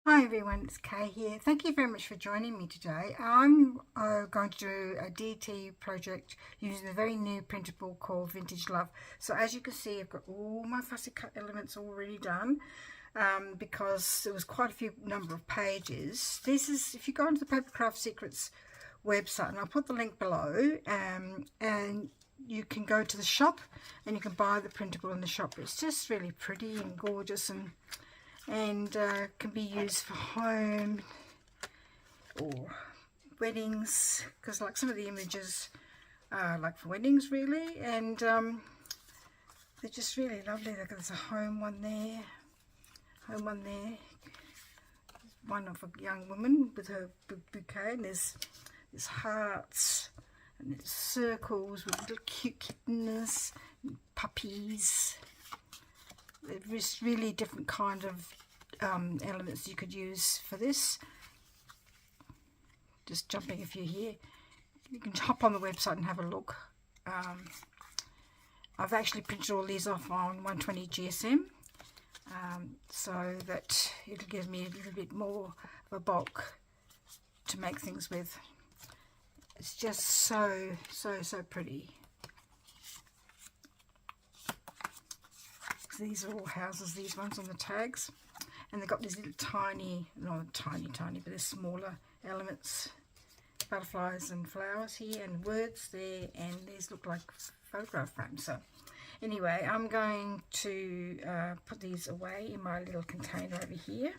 Hi everyone, it's Kay here. Thank you very much for joining me today. I'm going to do a DT project using a very new printable called Vintage Love. So as you can see, I've got all my fussy cut elements already done because there was quite a few number of pages. This is, if you go onto the Papercraft Secrets website, and I'll put the link below, and you can go to the shop and you can buy the printable in the shop. It's just really pretty and gorgeous and can be used for home or weddings, because like some of the images are like for weddings really, and they're just really lovely. Look, there's a home one there, one of a young woman with her bouquet, and there's hearts and there's circles with little cute kittens and puppies. There's really different kind of elements you could use for this. Just jumping a few here. You can hop on the website and have a look. I've actually printed all these off on 120 GSM so that it'll give me a little bit more of a bulk to make things with. It's just so pretty. These are all houses, these ones on the tags, and they've got these little tiny, not tiny, but they're smaller elements, butterflies and flowers here, and words there, and these look like photograph frames. So anyway, I'm going to put these away in my little container over here.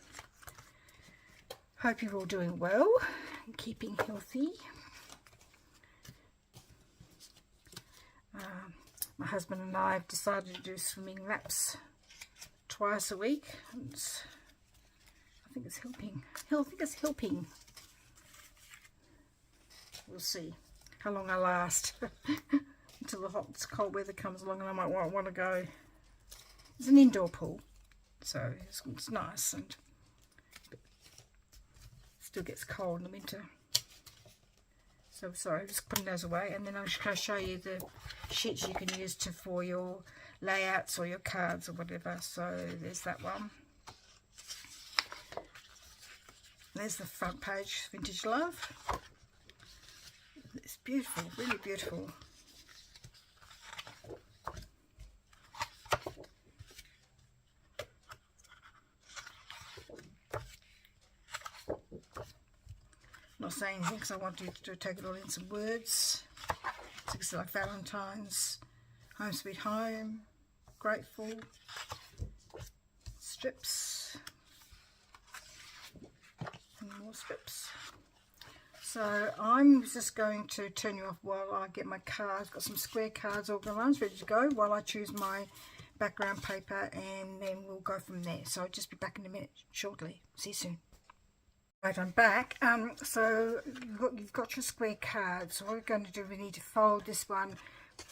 Hope you're all doing well and keeping healthy. My husband and I have decided to do swimming laps twice a week. I think it's helping. We'll see how long I last until the cold weather comes along, and I might want to go. It's an indoor pool, so it's nice, and it still gets cold in the winter. So sorry, just putting those away, and then I'll show you the sheets you can use for your layouts or your cards or whatever. So there's that one. There's the front page, Vintage Love. It's beautiful, really beautiful. Not saying anything because I want you to take it all in some words. Things like Valentine's, Home Sweet Home, Grateful, strips, and more strips. So I'm just going to turn you off while I get my cards. Got some square cards organised, ready to go, while I choose my background paper, and then we'll go from there. So I'll just be back in a minute shortly. See you soon. Right, I'm back. So you've got your square cards. So what we're going to do, we need to fold this one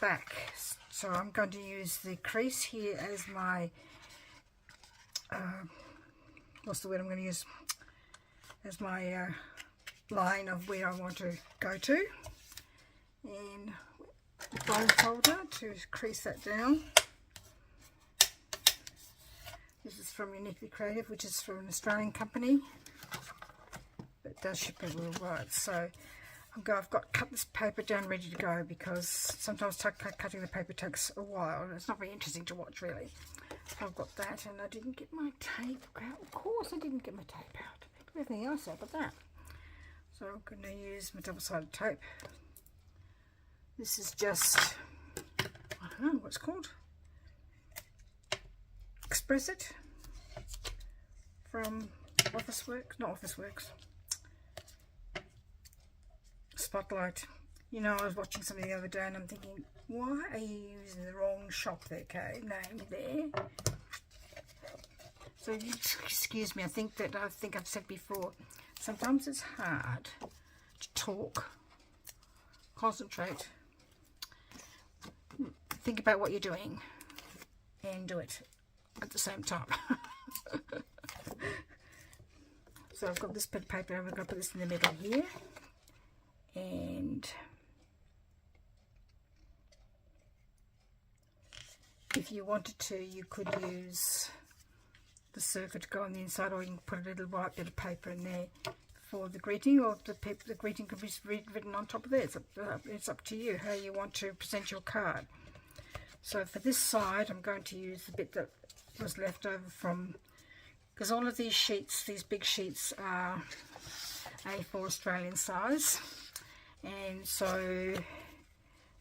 back. So I'm going to use the crease here as my what's the word I'm going to use as my line of where I want to go to, and bone folder to crease that down. This is from Uniquely Creative, which is from an Australian company. It does ship everywhere worldwide. So I've got cut this paper down ready to go, because sometimes cutting the paper takes a while and it's not very interesting to watch really. So I've got that, and I didn't get my tape out. Of course I didn't get my tape out. Everything else out but that. So I'm going to use my double-sided tape. This is just, I don't know what it's called, Express It from Officeworks. Spotlight. You know, I was watching something the other day and I'm thinking, why are you using the wrong shop there, Kay? Name there. So excuse me, I think I've said before, sometimes it's hard to talk, concentrate, think about what you're doing, and do it at the same time. So I've got this bit of paper, I'm going to put this in the middle here, and if you wanted to, you could use the circle to go on the inside, or you can put a little white bit of paper in there for the greeting, or the greeting can be written on top of there. It's up to you how you want to present your card. So for this side, I'm going to use the bit that was left over from, because all of these sheets, these big sheets, are A4 Australian size, and so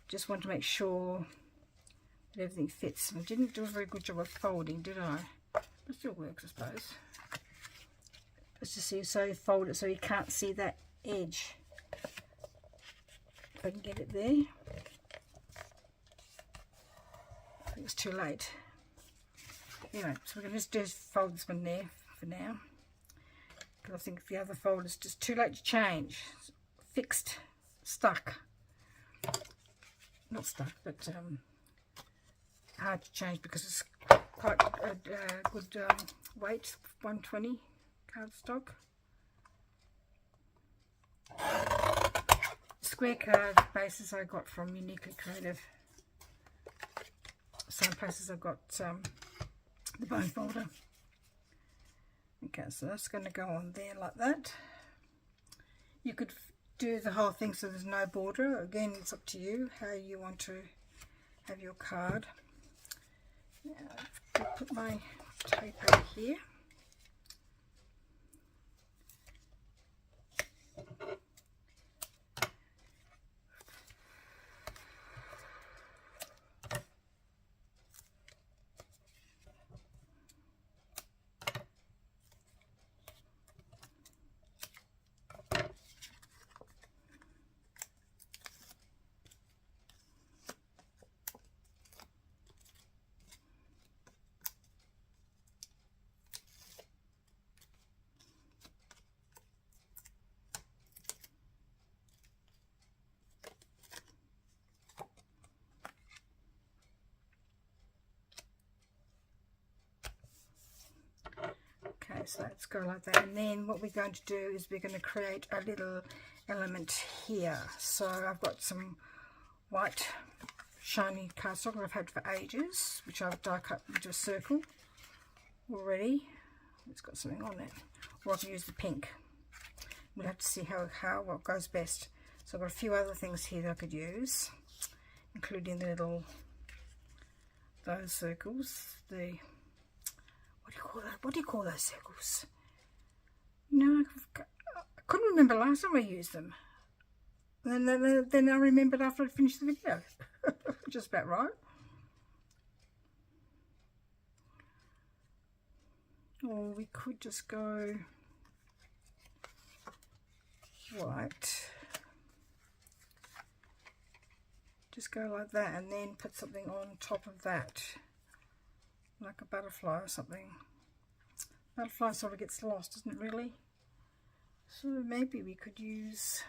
just want to make sure that everything fits. I didn't do a very good job of folding, did I? It still works, I suppose. Let's just see, so you fold it so you can't see that edge. If I can get it there. I think it's too late. Anyway, so we're going to just fold this one there for now, because I think the other fold is just too late to change. It's fixed, stuck. Not stuck, but hard to change because it's quite a good weight, 120 cardstock. Square card bases I got from Uniquely Creative. Same places I got the bone folder. Okay, so that's going to go on there like that. You could do the whole thing so there's no border. Again, it's up to you how you want to have your card. I'll put my tape over here. So let's go like that, and then what we're going to do is we're going to create a little element here. So I've got some white shiny cardstock that I've had for ages, which I've die cut into a circle already. It's got something on it, or I can use the pink. We'll have to see what goes best. So I've got a few other things here that I could use, including the little, those circles, the, what do you call that? What do you call those circles? No, I couldn't remember last time I used them. And then I remembered after I finished the video. Just about right. Or we could just go white. Just go like that, and then put something on top of that, like a butterfly or something. Butterfly sort of gets lost, doesn't it really? So maybe we could use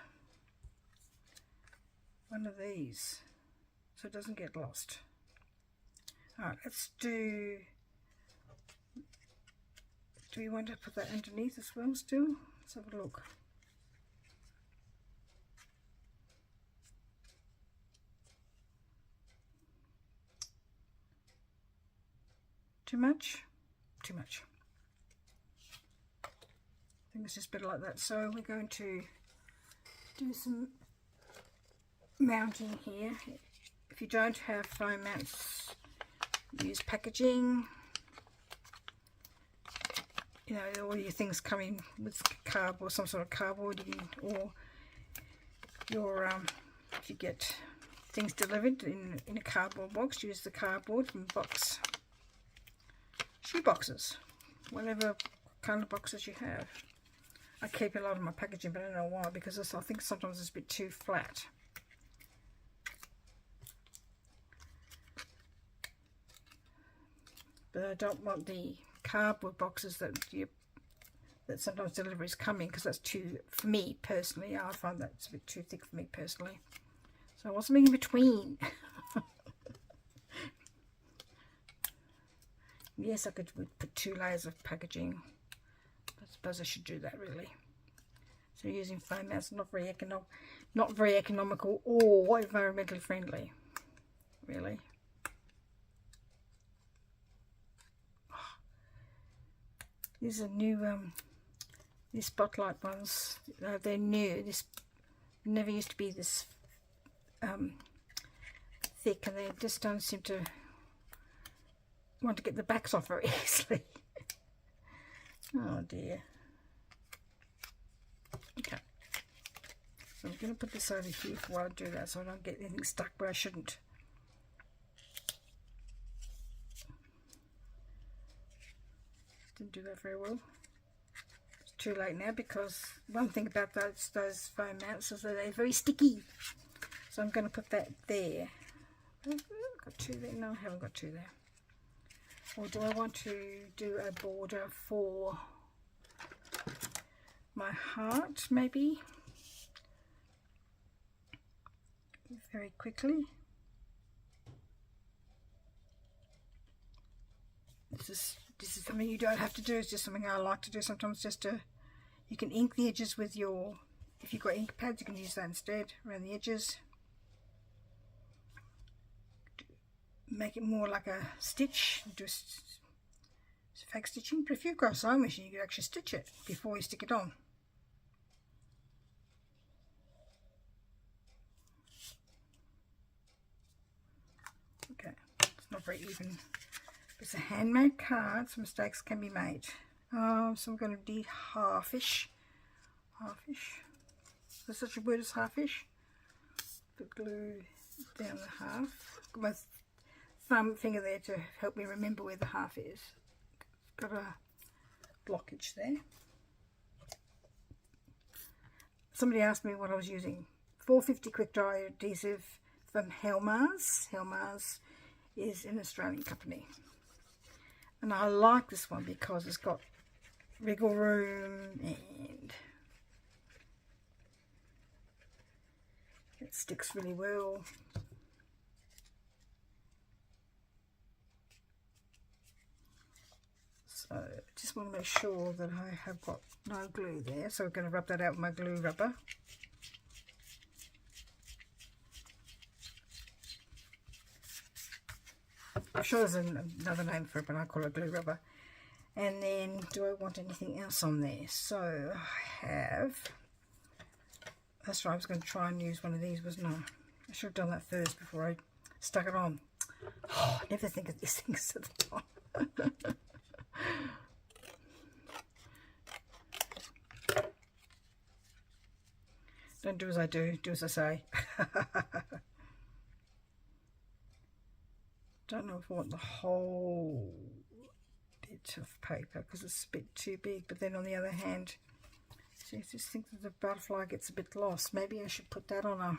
one of these so it doesn't get lost. Alright, let's do we want to put that underneath as well still? Let's have a look. Too much? Too much. I think it's just better like that. So we're going to do some mounting here. If you don't have foam mounts, use packaging. You know, all your things come in with cardboard, some sort of cardboard, or your if you get things delivered in a cardboard box, use the cardboard from box. Shoe boxes, whatever kind of boxes you have. I keep a lot of my packaging, but I don't know why, because I think sometimes it's a bit too flat. But I don't want the cardboard boxes that sometimes deliveries come in, because that's too, for me personally, I find that's a bit too thick for me personally. So I want something in between. Yes, I could put 2 layers of packaging. I suppose I should do that really. So using foam mounts, not very economical or environmentally friendly, really. These are new, these spotlight ones. They're new. This never used to be this thick, and they just don't seem to want to get the backs off very easily. Oh dear. Okay. So I'm going to put this over here while I do that, so I don't get anything stuck where I shouldn't. Didn't do that very well. It's too late now, because one thing about those foam mounts is that they're very sticky. So I'm going to put that there. I've got two there. No, I haven't got two there. Or do I want to do a border for my heart, maybe? Very quickly. This is something you don't have to do. It's just something I like to do sometimes. Just to, you can ink the edges with your, if you've got ink pads, you can use that instead around the edges. Make it more like a stitch. Do fake stitching. But if you've got a sewing machine, you can actually stitch it before you stick it on. Okay, it's not very even. It's a handmade card, so mistakes can be made. So I'm going to do halfish. Halfish. Is there such a word as halfish? Put glue down the half. Got my thumb finger there to help me remember where the half is. Got a blockage there. Somebody asked me what I was using. 450 quick dry adhesive from Helmars. Helmars is an Australian company. And I like this one because it's got wriggle room and it sticks really well. So just want to make sure that I have got no glue there. So we're going to rub that out with my glue rubber. I'm sure there's another name for it, but I call it glue rubber. And then, do I want anything else on there? So I have, that's right, I was going to try and use one of these, wasn't I? I should have done that first before I stuck it on. Oh, I never think of these things at the time. Don't do as I do, do as I say. Don't know if I want the whole bit of paper because it's a bit too big, but then on the other hand, see, I just think that the butterfly gets a bit lost. Maybe I should put that on a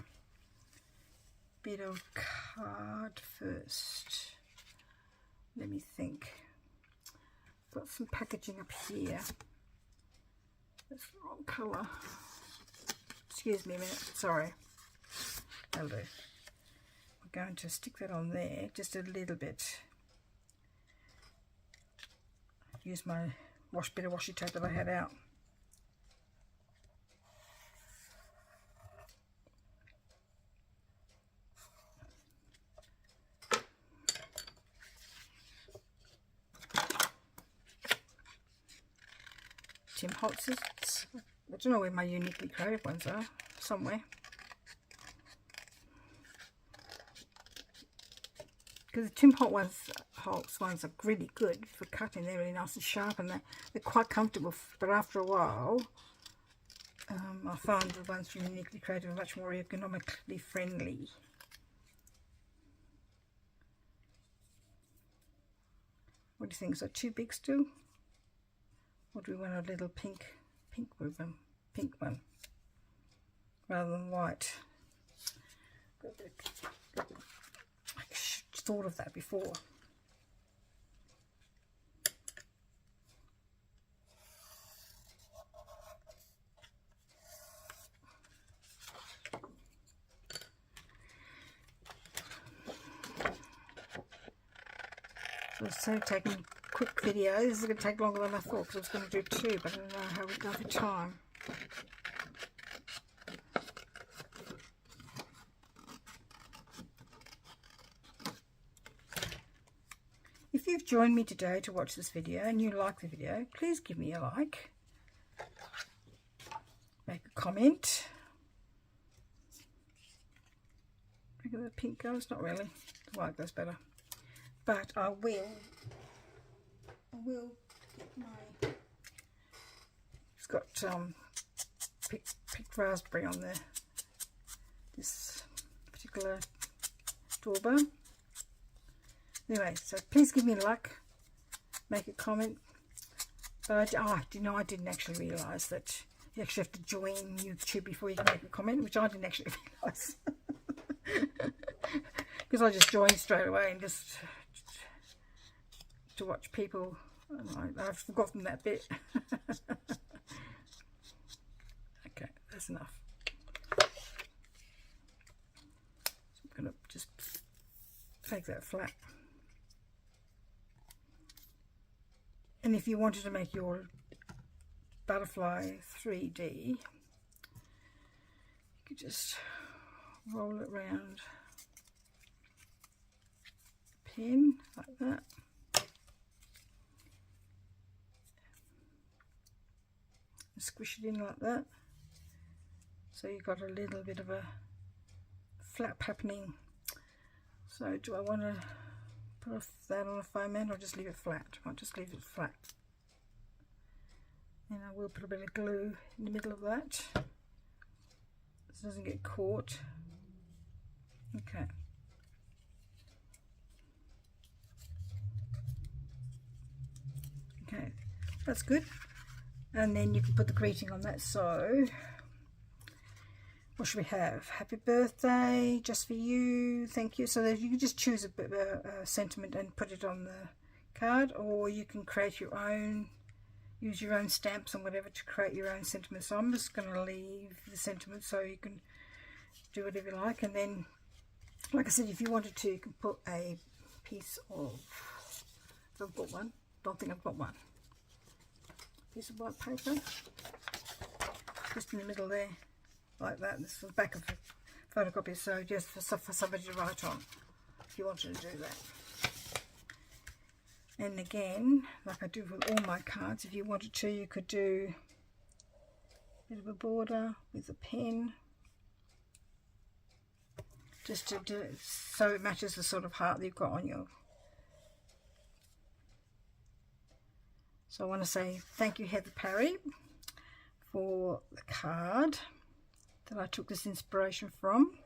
bit of card first. Let me think. Got some packaging up here. That's the wrong colour. Excuse me a minute, sorry. That'll do. We're going to stick that on there just a little bit. Use my bit of washi tape that I had out. Tim Holtz's. I don't know where my uniquely creative ones are. Somewhere. Because the Tim Holtz ones are really good for cutting. They're really nice and sharp, and they're quite comfortable. But after a while, I find the ones from Uniquely Creative are much more ergonomically friendly. What do you think? Is that too big still? Or do we want a little pink one, rather than white? I should have thought of that before. So taking quick videos. This is going to take longer than I thought because I was going to do two, but I don't know how we go for time. if you've joined me today to watch this video and you like the video, please give me a like, make a comment. Look at the pink goes, not really, the white goes better, but I will get my, it's got picked raspberry on there, this particular doorbell. Anyway, so please give me luck, make a comment. But I didn't actually realise that you actually have to join YouTube before you can make a comment, which I didn't actually realise. Because I just joined straight away and just to watch people. I've forgotten that bit. Okay, that's enough. So I'm going to just take that flat. And if you wanted to make your butterfly 3D, you could just roll it round pin like that. And squish it in like that. So you've got a little bit of a flap happening. So do I want to put that on a foam mat or just leave it flat? I'll just leave it flat. And I will put a bit of glue in the middle of that so it doesn't get caught. Okay. Okay, that's good. And then you can put the greeting on that. So what should we have? Happy birthday, just for you, thank you. So that you can just choose a bit of a sentiment and put it on the card, or you can create your own, use your own stamps and whatever to create your own sentiment. So I'm just going to leave the sentiment so you can do whatever you like. And then, like I said, if you wanted to, you can put a piece of, if I've got one, don't think I've got one, piece of white paper, just in the middle there. Like that. This is the back of the photocopy, so just for somebody to write on if you wanted to do that. And again, like I do with all my cards, if you wanted to, you could do a bit of a border with a pen, just to do it so it matches the sort of heart that you've got on your. So I want to say thank you, Heather Parry, for the card that I took this inspiration from.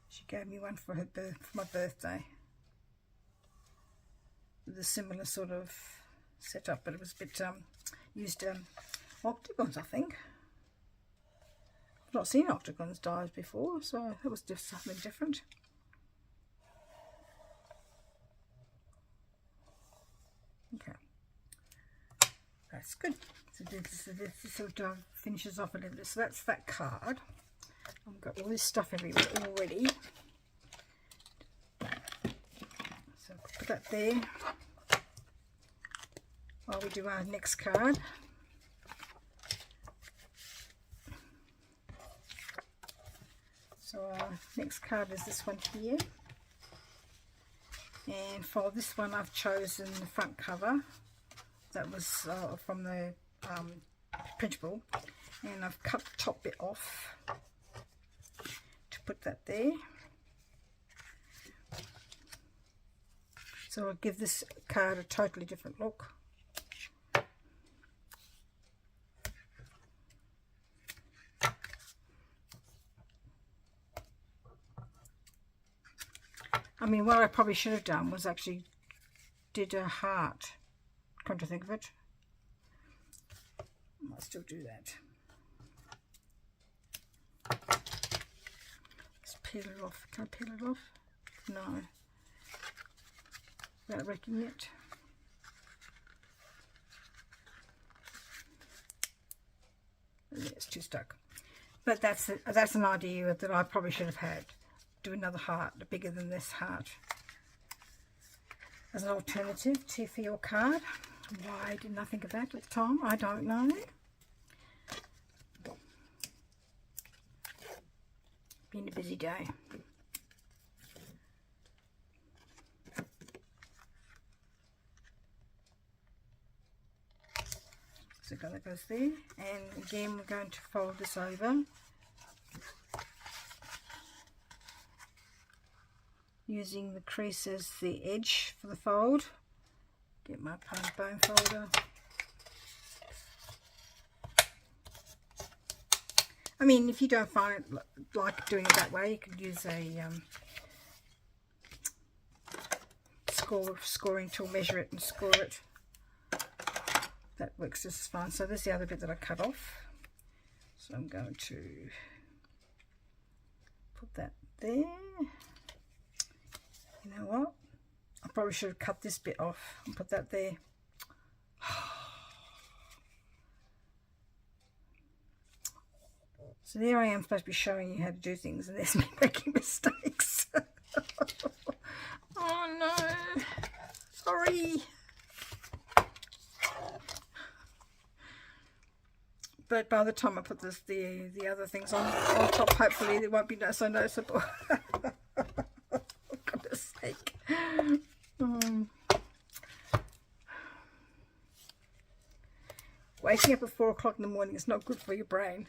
She gave me one for my birthday with a similar sort of setup, but it was a bit used octagons, I think. I've not seen octagons dies before, so that was just something different. Okay. That's good. So this sort of finishes off a little bit. So that's that card. I've got all this stuff everywhere already. So put that there while we do our next card. So our next card is this one here. And for this one I've chosen the front cover. That was from the Printable, and I've cut the top bit off to put that there. So I'll give this card a totally different look. I mean, what I probably should have done was actually did a heart. Come to think of it, I'll still do that. Let's peel it off. Can I peel it off? No. Without wrecking it. Yeah, it's too stuck. But that's an idea that I probably should have had. Do another heart, bigger than this heart, as an alternative for your card. Why didn't I think of that at the time? I don't know. Been a busy day. So that goes there, and again we're going to fold this over using the crease as the edge for the fold. Get my bone folder. I mean, if you don't find it like doing it that way, you could use a scoring tool, measure it and score it. That works just fine. So this is the other bit that I cut off. So I'm going to put that there. You know what? I probably should have cut this bit off and put that there. So there I am supposed to be showing you how to do things, and there's me making mistakes. Oh no, sorry. But by the time I put this, the other things on top, hopefully it won't be so noticeable. For goodness sake. Waking up at 4 o'clock in the morning is not good for your brain.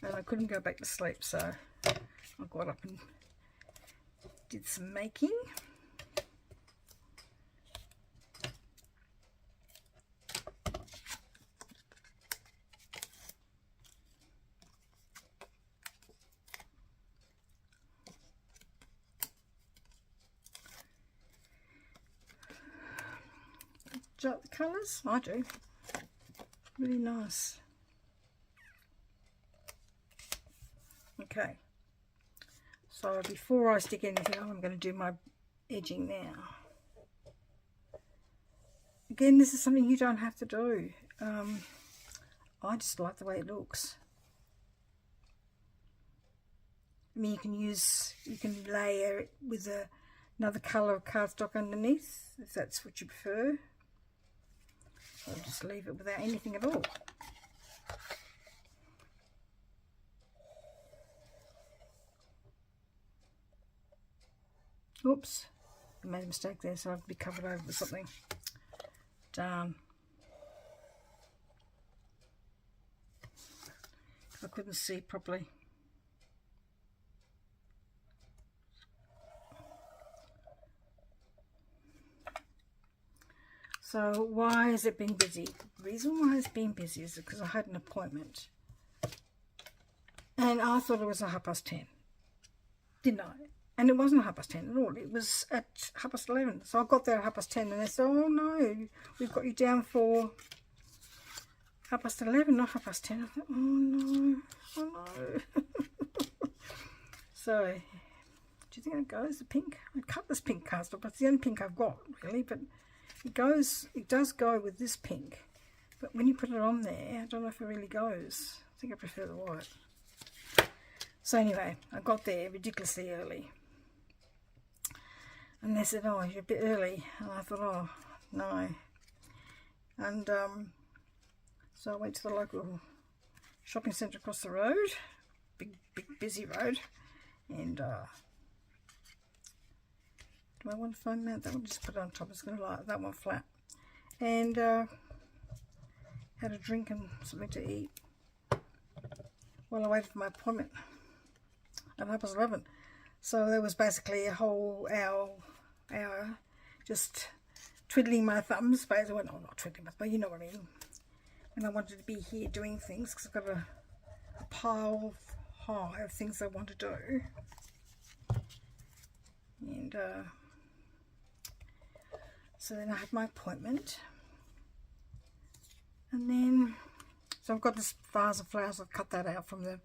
And I couldn't go back to sleep, so I got up and did some making. Do you like the colours? I do. Really nice. Okay, so before I stick anything on, I'm going to do my edging now. Again, this is something you don't have to do. I just like the way it looks. I mean, you can layer it with another colour of cardstock underneath, if that's what you prefer. I'll just leave it without anything at all. Oops, I made a mistake there, so I'd be covered over with something. Darn. I couldn't see properly. So why has it been busy? The reason why it's been busy is because I had an appointment. And I thought it was 10:30. Didn't I? And it wasn't 10:30 at all. It was at 11:30. So I got there at 10:30 and they said, oh no, we've got you down for 11:30, not 10:30. I thought, oh no, oh no. So, do you think it goes, the pink? I cut this pink cardstock, but it's the only pink I've got, really. But it does go with this pink. But when you put it on there, I don't know if it really goes. I think I prefer the white. So anyway, I got there ridiculously early. And they said, oh, you're a bit early. And I thought, oh, no. And so I went to the local shopping centre across the road. Big busy road. And do I want to foam mount that one? Just put it on top. It's going to like that one flat. And had a drink and something to eat while I waited for my appointment. And I was 11. So there was basically a whole hour just twiddling my thumbs. But I went, oh, not twiddling, but you know what I mean. And I wanted to be here doing things because I've got a pile high of things I want to do. And so then I had my appointment. And then, so I've got this vase of flowers. I've cut that out from the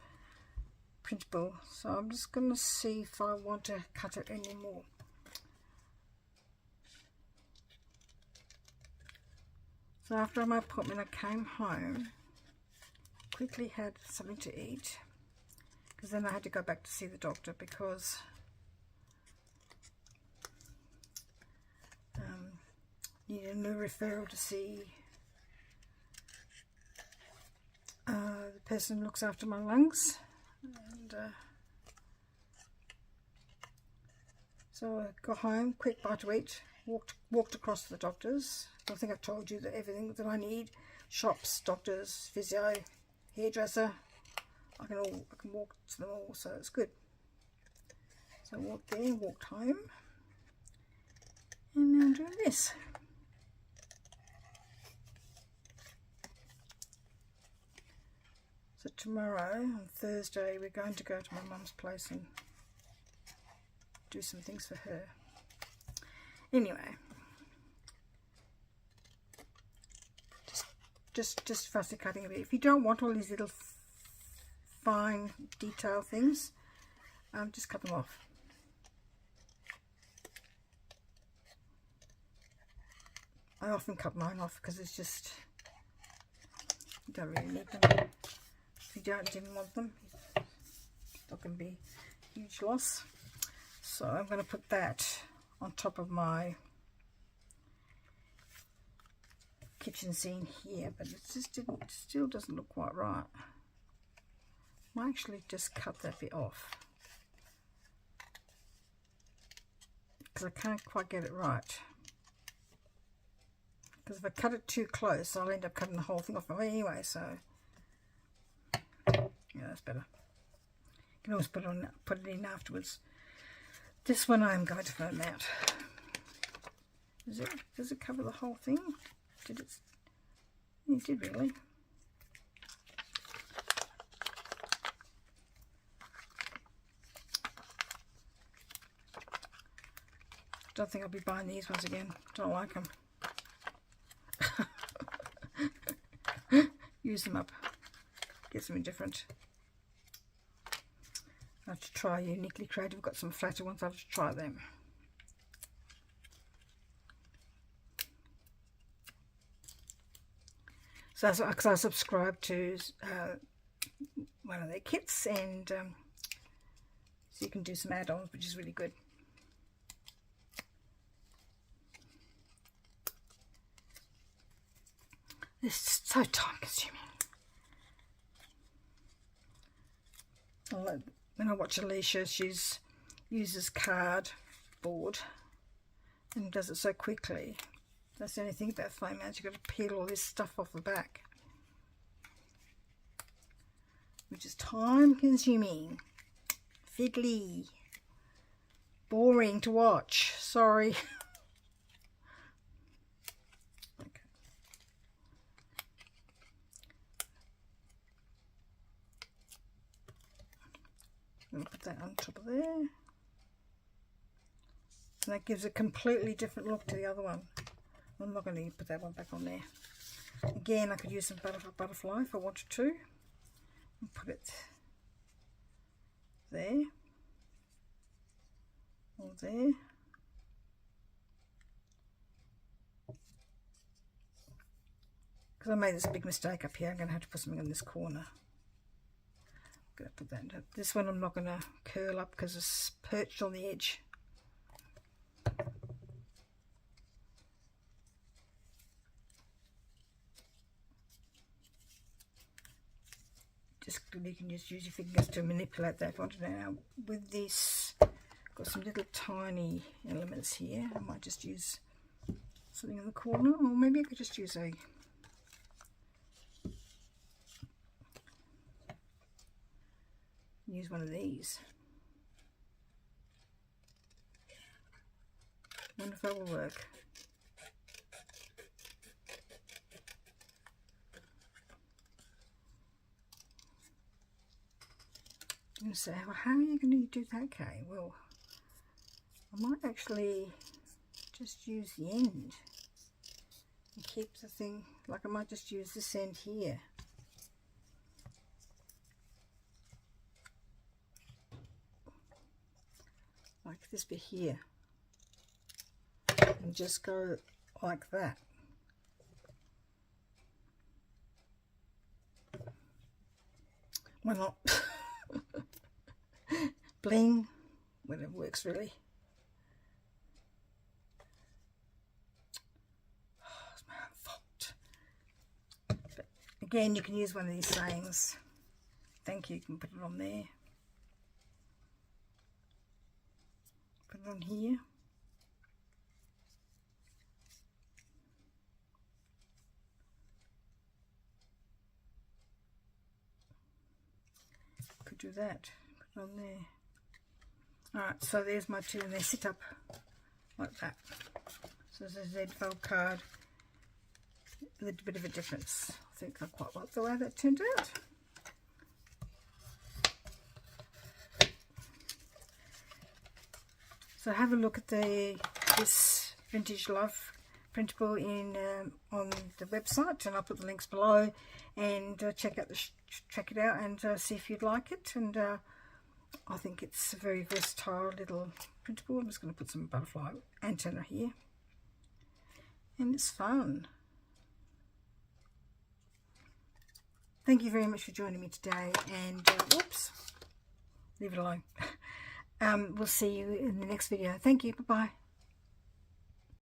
Printable. So I'm just going to see if I want to cut it anymore. So after my appointment, I came home, quickly had something to eat, because then I had to go back to see the doctor because needed a new referral to see the person who looks after my lungs. And so I got home, quick bite to eat, walked across to the doctor's, I think I've told you that everything that I need, shops, doctors, physio, hairdresser, I can walk to them all, so it's good. So I walked there, walked home, and now I'm doing this. So tomorrow, on Thursday, we're going to go to my mum's place and do some things for her. Anyway, just fussy cutting a bit. If you don't want all these little fine detail things, just cut them off. I often cut mine off because it's just, you don't really need them. If you didn't want them, it's not going to be a huge loss. So I'm going to put that on top of my kitchen scene here, but it just still doesn't look quite right. I might actually just cut that bit off because I can't quite get it right. Because if I cut it too close, I'll end up cutting the whole thing off anyway. So yeah, that's better. You can always put it in afterwards. This one I'm going to foam out. Does it cover the whole thing? Did it? It did really. Don't think I'll be buying these ones again. Don't like them. Use them up. Get something different. I have to try Uniquely Creative. I've got some flatter ones. I have to try them. So because I subscribe to one of their kits, and so you can do some add-ons, which is really good. This is so time consuming. When I watch Alicia, she uses cardboard and does it so quickly. That's the only thing about foam out. You've got to peel all this stuff off the back, which is time consuming, fiddly, boring to watch. Sorry. I'm going to put that on top of there. And that gives a completely different look to the other one. I'm not going to put that one back on there. Again, I could use some butterfly if I wanted to. And put it there. Or there. Because I made this big mistake up here, I'm going to have to put something in this corner. Going to put that into this one. I'm not going to curl up because it's perched on the edge. You can just use your fingers to manipulate that if you want to. Now with this, I've got some little tiny elements here. I might just use something in the corner, or maybe I could just use one of these. I wonder if that will work. You say, well, how are you going to do that, Kay? Well, I might actually just use the end and keep the thing, like I might just use this end here. Like this bit here. And just go like that. Why not? Bling, when it works really. Oh, it's my own fault. But again, you can use one of these sayings. Thank you, you can put it on there. Put it on here. do that. Put it on there. Alright, so there's my two, and they sit up like that. So there's a Z-fold card with a bit of a difference. I think I quite like the way that turned out. So have a look at this Vintage Love printable on the website, and I'll put the links below, and check it out and see if you'd like it. And I think it's a very versatile little printable. I'm just going to put some butterfly antenna here, and it's fun. Thank you very much for joining me today, and whoops, leave it alone. We'll see you in the next video. Thank you. Bye-bye.